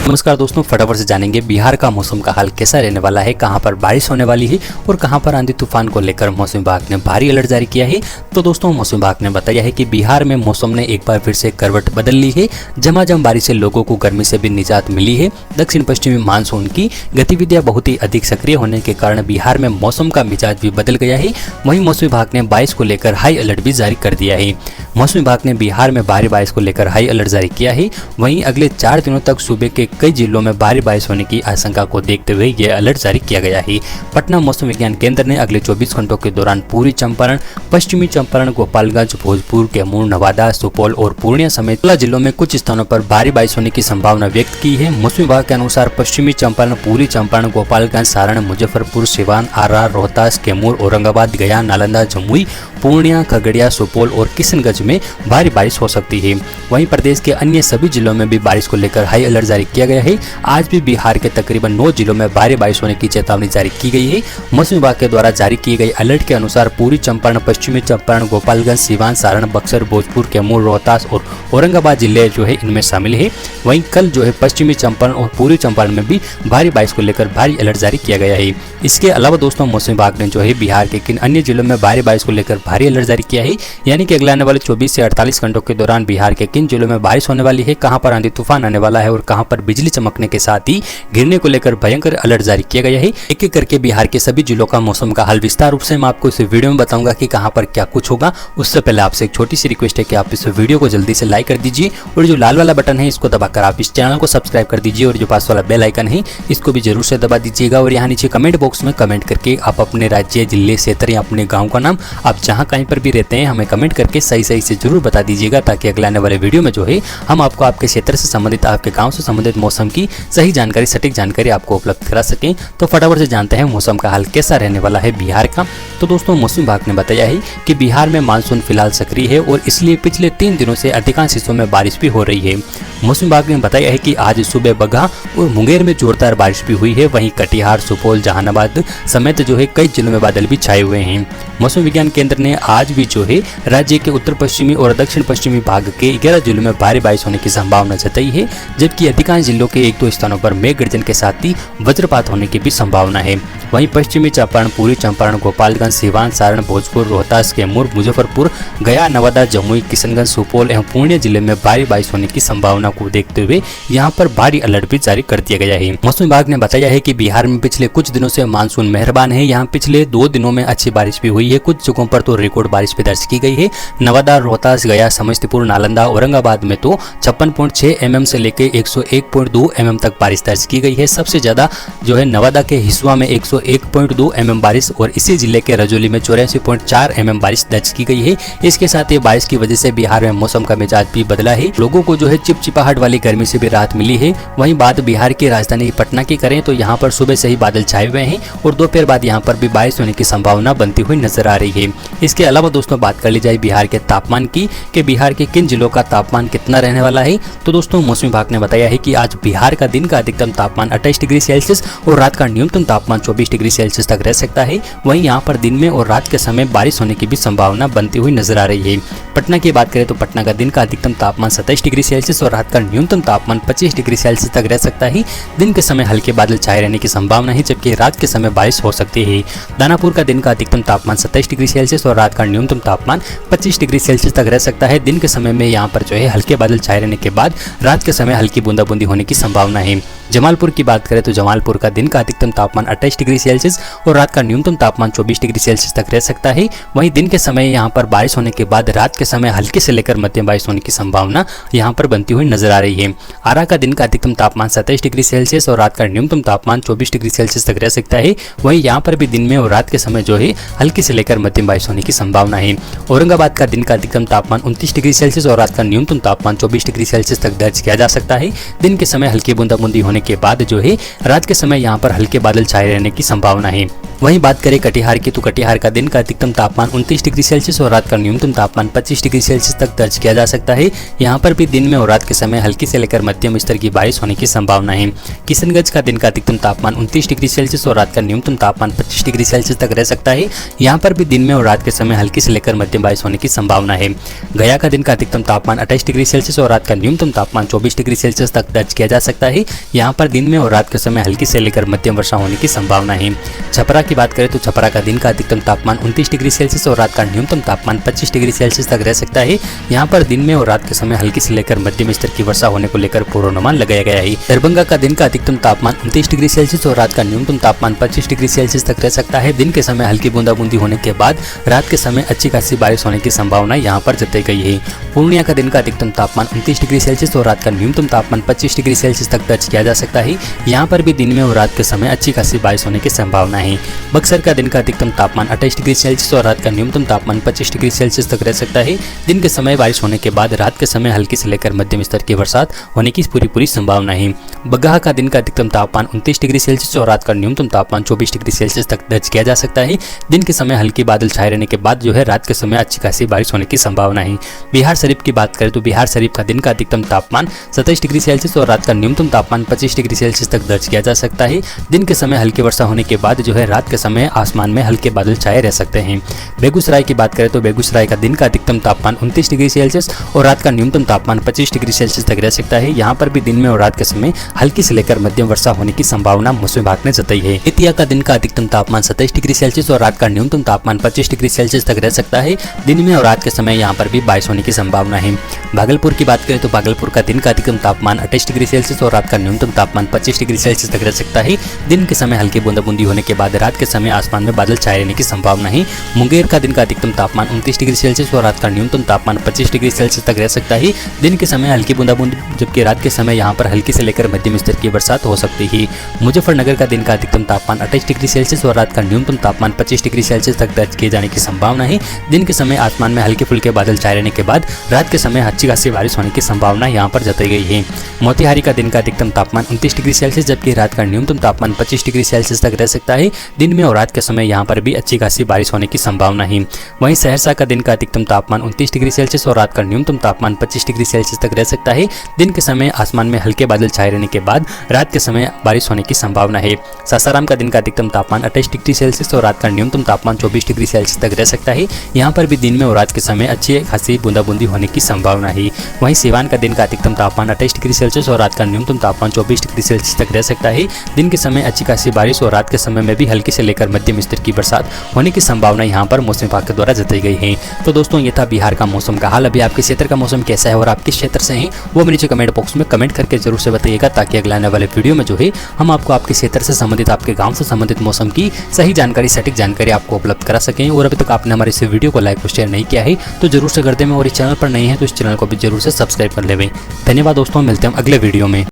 नमस्कार दोस्तों, फटाफट से जानेंगे बिहार का मौसम का हाल कैसा रहने वाला है, कहां पर बारिश होने वाली है और कहां पर आंधी तूफान को लेकर मौसम विभाग ने भारी अलर्ट जारी किया है। तो दोस्तों मौसम विभाग ने बताया है कि बिहार में मौसम ने एक बार फिर से करवट बदल ली है। झमाझम बारिश से लोगों को गर्मी से भी निजात मिली है। दक्षिण पश्चिमी मानसून की गतिविधियां बहुत ही अधिक सक्रिय होने के कारण बिहार में मौसम का मिजाज भी बदल गया है। वहीं मौसम विभाग ने बारिश को लेकर हाई अलर्ट भी जारी कर दिया है। मौसम विभाग ने बिहार में भारी बारिश को लेकर हाई अलर्ट जारी किया है। वहीं अगले 4 दिनों तक सूबे के कई जिलों में भारी बारिश होने की आशंका को देखते हुए यह अलर्ट जारी किया गया है। पटना मौसम विज्ञान केंद्र ने अगले 24 घंटों के दौरान पूर्वी चंपारण, पश्चिमी चंपारण, गोपालगंज, भोजपुर, कैमूर, नवादा, सुपौल और पूर्णिया समेत 16 जिलों में कुछ स्थानों पर भारी बारिश होने की संभावना व्यक्त की है। मौसम विभाग के अनुसार पश्चिमी चंपारण, पूर्वी चंपारण, गोपालगंज, सारण, मुजफ्फरपुर, सिवान, आरा, रोहतास, कैमूर, औरंगाबाद, गया, नालंदा, जमुई, पूर्णिया, खगड़िया, सुपौल और किशनगंज में भारी बारिश हो सकती है। वहीं प्रदेश के अन्य सभी जिलों में भी बारिश को लेकर हाई अलर्ट जारी किया गया है। आज भी बिहार के तकरीबन 9 जिलों में भारी बारिश होने की चेतावनी जारी की गई है। मौसम विभाग के द्वारा जारी किए गए अलर्ट के अनुसार पूर्वी चंपारण, पश्चिमी चंपारण, गोपालगंज, सिवान, सारण, बक्सर, भोजपुर, कैमूर, रोहतास और औरंगाबाद जिले जो है इनमें शामिल है। वहीं कल जो है पश्चिमी चंपारण और पूर्वी चंपारण में भी भारी बारिश को लेकर भारी अलर्ट जारी किया गया है। इसके अलावा दोस्तों मौसम विभाग ने जो है बिहार के किन अन्य जिलों में भारी बारिश को लेकर भारी अलर्ट जारी किया है, यानी कि अगले आने वाले 24 से 48 घंटों के दौरान बिहार के किन जिलों में बारिश होने वाली है, कहां पर आंधी तूफान आने वाला है और कहां पर बिजली चमकने के साथ ही गिरने को लेकर भयंकर अलर्ट जारी किया गया है। एक एक करके बिहार के सभी जिलों का मौसम का हाल विस्तार रूप से मैं आपको इस वीडियो में बताऊंगा कि कहां पर क्या कुछ होगा। उससे पहले आपसे एक छोटी सी रिक्वेस्ट है कि आप इस वीडियो को जल्दी से लाइक कर दीजिए और जो लाल वाला बटन है इसको दबाकर आप इस चैनल को सब्सक्राइब कर दीजिए और जो पास वाला बेल आइकन है इसको भी जरूर से दबा दीजिएगा। और यहाँ नीचे कमेंट बॉक्स में कमेंट करके आप अपने राज्य, जिले, क्षेत्र या अपने गाँव का नाम आप जहाँ कहीं पर भी रहते हैं हमें कमेंट करके सही सही से जरूर बता दीजिएगा, ताकि अगले आने वाले वीडियो में जो है हम आपको आपके क्षेत्र से संबंधित, आपके गांव से संबंधित मौसम की सही जानकारी, सटीक जानकारी आपको उपलब्ध करा सकें। तो फटाफट से जानते हैं मौसम का हाल कैसा रहने वाला है बिहार का। तो दोस्तों मौसम विभाग ने बताया है कि बिहार में मानसून फिलहाल सक्रिय है और इसलिए पिछले 3 दिनों से अधिकांश हिस्सों में बारिश भी हो रही है। मौसम विभाग ने बताया है कि आज सुबह बगहा और मुंगेर में जोरदार बारिश भी हुई है। वहीं कटिहार, सुपौल, जहानाबाद समेत जो है कई जिलों में बादल भी छाए हुए हैं। मौसम विज्ञान केंद्र ने आज भी जो है राज्य के उत्तर पश्चिमी और दक्षिण पश्चिमी भाग के 11 जिलों में भारी बारिश होने की संभावना जताई है, जबकि अधिकांश जिलों के 1-2 स्थानों पर मेघ गर्जन के साथ ही वज्रपात होने की भी संभावना है। वहीं पश्चिमी चंपारण, पूर्वी चंपारण, गोपालगंज, सिवान, सारण, भोजपुर, रोहतास, कैमूर, मुजफ्फरपुर, गया, नवादा, जमुई, किशनगंज, सुपौल एवं पूर्णिया जिले में भारी बारिश होने की संभावना को देखते हुए यहां पर भारी अलर्ट भी जारी कर दिया गया है। मौसम विभाग ने बताया है कि बिहार में पिछले कुछ दिनों से मानसून मेहरबान है। यहाँ पिछले 2 दिनों में अच्छी बारिश भी हुई है। कुछ जगहों पर तो रिकॉर्ड बारिश भी दर्ज की गई है। नवादा, रोहतास, गया, समस्तीपुर, नालंदा, औरंगाबाद में तो 56.6 mm से लेकर 101.2 mm तक बारिश दर्ज की गई है। सबसे ज्यादा जो है नवादा के हिसुआ में 101.2 mm बारिश और इसी जिले के रजौली में 84.4 mm बारिश दर्ज की गई है। इसके साथ ही बारिश की वजह से बिहार में मौसम का मिजाज भी बदला है। लोगों को जो है चिपचिपाहट वाली गर्मी से भी राहत मिली है। वहीं बात बिहार की राजधानी पटना की करें तो यहाँ पर सुबह से ही बादल छाए हुए हैं और दोपहर बाद यहाँ पर भी बारिश होने की संभावना बनती हुई नजर आ रही है। इसके अलावा दोस्तों बात कर ली जाए बिहार के तापमान की कि बिहार के किन जिलों का तापमान कितना रहने वाला है। तो दोस्तों मौसम विभाग ने बताया है कि आज बिहार का दिन का अधिकतम तापमान 28 डिग्री सेल्सियस और रात का न्यूनतम तापमान 24 डिग्री सेल्सियस तक रह सकता है। वहीं यहाँ पर दिन में और रात के समय बारिश होने की भी संभावना बनती हुई नजर आ रही है। पटना की बात करें तो पटना का दिन का अधिकतम तापमान 27 डिग्री सेल्सियस और रात का न्यूनतम तापमान 25 डिग्री सेल्सियस तक रह सकता है। दिन के समय हल्के बादल छाए रहने की संभावना है, जबकि रात के समय बारिश हो सकती है। दानापुर का दिन का अधिकतम तापमान 27 डिग्री सेल्सियस और रात का न्यूनतम तापमान 25 डिग्री सेल्सियस तक रह सकता है। दिन के समय में यहाँ पर जो है हल्के बादल छाए रहने के बाद रात के समय हल्की बूंदाबूंदी होने की संभावना है। जमालपुर की बात करें तो जमालपुर का दिन का अधिकतम तापमान 28 डिग्री सेल्सियस और रात का न्यूनतम तापमान 24 डिग्री सेल्सियस तक रह सकता है। वहीं दिन के समय यहाँ पर बारिश होने के बाद रात के समय हल्के से लेकर मध्यम बारिश होने की संभावना यहाँ पर बनती हुई नजर आ रही है। आरा का दिन का अधिकतम तापमान 27 डिग्री सेल्सियस और रात का न्यूनतम तापमान 24 डिग्री सेल्सियस तक रह सकता है। वहीं यहाँ पर भी दिन में और रात के समय जो है हल्की से लेकर मध्यम बारिश होने की संभावना है। औरंगाबाद का दिन का अधिकतम तापमान 29 डिग्री सेल्सियस और रात का न्यूनतम तापमान 24 डिग्री सेल्सियस तक दर्ज किया जा सकता है। दिन के समय हल्की बूंदाबूंदी होने होने के बाद जो है रात के समय यहाँ पर हल्के बादल छाए रहने की संभावना है। वहीं बात करें कटिहार की, तो कटिहार का दिन का अधिकतम तापमान 29 डिग्री सेल्सियस और रात का न्यूनतम तापमान 25 डिग्री सेल्सियस तक दर्ज किया जा सकता है। यहाँ पर भी दिन में और रात के समय हल्की से लेकर मध्यम स्तर की बारिश होने की संभावना है। किशनगंज का दिन का अधिकतम तापमान 29 डिग्री सेल्सियस और रात का न्यूनतम तापमान 25 डिग्री सेल्सियस तक रह सकता है। यहाँ पर भी दिन में और रात के समय हल्की से लेकर मध्यम बारिश होने की संभावना है। गया का दिन का अधिकतम तापमान 28 डिग्री सेल्सियस और रात का न्यूनतम तापमान 24 डिग्री सेल्सियस तक दर्ज किया जा सकता है। यहाँ पर दिन में और रात के समय हल्की से लेकर मध्यम वर्षा होने की संभावना है। छपरा की बात करें तो छपरा का दिन का अधिकतम तापमान 29 डिग्री सेल्सियस और रात का न्यूनतम तापमान 25 डिग्री सेल्सियस तक रह सकता है। यहाँ पर दिन में और रात के समय हल्की से लेकर मध्यम स्तर की वर्षा होने को लेकर पूर्वानुमान लगाया गया है। दरभंगा का दिन का अधिकतम तापमान 29 डिग्री सेल्सियस और रात का न्यूनतम तापमान 25 डिग्री सेल्सियस तक रह सकता है। दिन के समय हल्की बूंदाबूंदी होने के बाद रात के समय अच्छी खासी बारिश होने की संभावना यहाँ पर जताई गई है। पूर्णिया का दिन का अधिकतम तापमान 29 डिग्री सेल्सियस और रात का न्यूनतम तापमान 25 डिग्री सेल्सियस तक दर्ज किया जा सकता है। यहाँ पर भी दिन में और रात के समय अच्छी खासी बारिश होने की संभावना है। बक्सर का दिन का अधिकतम तापमान 28 डिग्री सेल्सियस और रात का न्यूनतम तापमान 25 डिग्री सेल्सियस तक रह सकता है। दिन के समय बारिश होने के बाद रात के समय हल्की से लेकर मध्यम स्तर की बरसात होने की पूरी संभावना है। बगहा का दिन का अधिकतम तापमान 29 डिग्री सेल्सियस और रात का न्यूनतम तापमान 24 डिग्री सेल्सियस तक दर्ज किया जा सकता है। दिन के समय हल्के बादल छाए रहने के बाद जो है रात के समय अच्छी खासी बारिश होने की संभावना है। बिहार शरीफ की बात करें तो बिहार शरीफ का दिन का अधिकतम तापमान 27 डिग्री सेल्सियस और रात का न्यूनतम तापमान 25 डिग्री सेल्सियस तक दर्ज किया जा सकता है। दिन के समय हल्की वर्षा होने के बाद जो है रात के समय आसमान में हल्के बादल छाए रह सकते हैं। बेगूसराय की बात करें तो बेगूसराय का दिन का अधिकतम तापमान 29 डिग्री सेल्सियस और रात का न्यूनतम तापमान 25 डिग्री सेल्सियस तक रह सकता है। यहाँ पर भी दिन में और रात के समय हल्की से लेकर मध्यम वर्षा होने की संभावना मौसम विभाग ने जताई है। बेतिया का दिन का अधिकतम तापमान 27 डिग्री सेल्सियस और रात का न्यूनतम तापमान 25 डिग्री सेल्सियस तक रह सकता है। दिन में और रात के समय यहाँ पर भी बारिश होने की संभावना है। भागलपुर की बात करें तो भागलपुर का दिन का अधिकतम तापमान 28 डिग्री सेल्सियस और रात का न्यूनतम तापमान 25 डिग्री सेल्सियस तक रह सकता है। दिन के समय हल्की बूंदाबूंदी होने के बाद रात के समय आसमान में बादल छाए रहने की संभावना है। मुंगेर का दिन का अधिकतम तापमान 29 डिग्री सेल्सियस और रात का न्यूनतम तापमान 25 डिग्री सेल्सियस तक रह सकता है। दिन के समय हल्की बूंदाबूंदी, जबकि रात के समय यहाँ पर हल्की से लेकर मध्यम स्तर की बरसात हो सकती है। मुजफ्फरनगर का दिन का अधिकतम तापमान 28 डिग्री सेल्सियस और रात का न्यूनतम तापमान 25 डिग्री सेल्सियस तक दर्ज किए जाने की संभावना है। दिन के समय आसमान में हल्के फुल्के बादल छाए रहने के बाद रात के समय अच्छी खासी बारिश होने की संभावना यहाँ पर जताई गई है। मोतिहारी का दिन का अधिकतम तापमान 29 डिग्री सेल्सियस जबकि रात का न्यूनतम तापमान 25 डिग्री सेल्सियस तक रह सकता है। दिन में और रात के समय यहाँ पर भी अच्छी खासी बारिश होने की संभावना है। वहीं सहरसा का दिन का अधिकतम तापमान 29 डिग्री सेल्सियस और रात का न्यूनतम तापमान 25 डिग्री सेल्सियस तक रह सकता है। दिन के समय आसमान में हल्के बादल छाए रहने के बाद रात के समय बारिश होने की संभावना है। सासाराम का दिन का अधिकतम तापमान 28 डिग्री सेल्सियस और रात का न्यूनतम तापमान 24 डिग्री सेल्सियस तक रह सकता है। यहाँ पर भी दिन में और रात के समय अच्छी खासी बूंदाबूंदी होने की संभावना है। वहीं सिवान का दिन का अधिकतम तापमान 28 डिग्री सेल्सियस और रात का न्यूनतम तापमान 24 डिग्री सेल्सियस तक रह सकता है। दिन के समय अच्छी खासी बारिश और रात के समय में भी हल्की से लेकर मध्यम स्तर की बरसात होने की संभावना यहाँ पर मौसम विभाग के द्वारा जताई गई है। तो दोस्तों ये था बिहार का मौसम का हाल। अभी आपके क्षेत्र का मौसम कैसा है और आप किस क्षेत्र से हैं वो मेरे नीचे कमेंट बॉक्स में कमेंट करके जरूर से बताइएगा, ताकि अगले आने वाले वीडियो में जो है हम आपको आपके क्षेत्र से संबंधित, आपके गांव से संबंधित मौसम की सही जानकारी, सटीक जानकारी आपको उपलब्ध करा सकें। और अभी तक आपने हमारे इस वीडियो को लाइक और शेयर नहीं किया है तो जरूर से कर दें, और इस चैनल पर नहीं है तो इस चैनल को भी जरूर से सब्सक्राइब कर लें। धन्यवाद दोस्तों, मिलते हैं अगले वीडियो में।